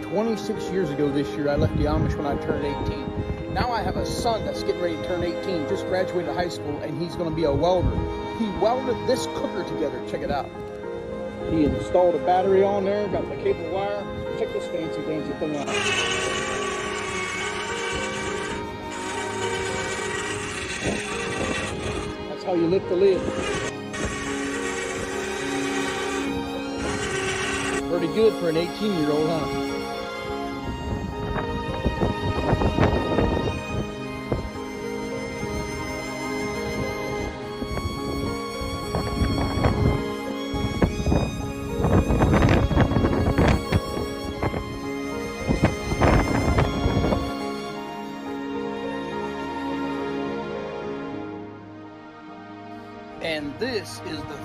26 years ago this year, I left the Amish when I turned 18. Now I have a son that's getting ready to turn 18, just graduated high school, and he's going to be a welder. He welded this cooker together. Check it out. He installed a battery on there, got the cable wire. Check this fancy dancy thing out. That's how you lift the lid. Pretty good for an 18-year-old, huh? And this is the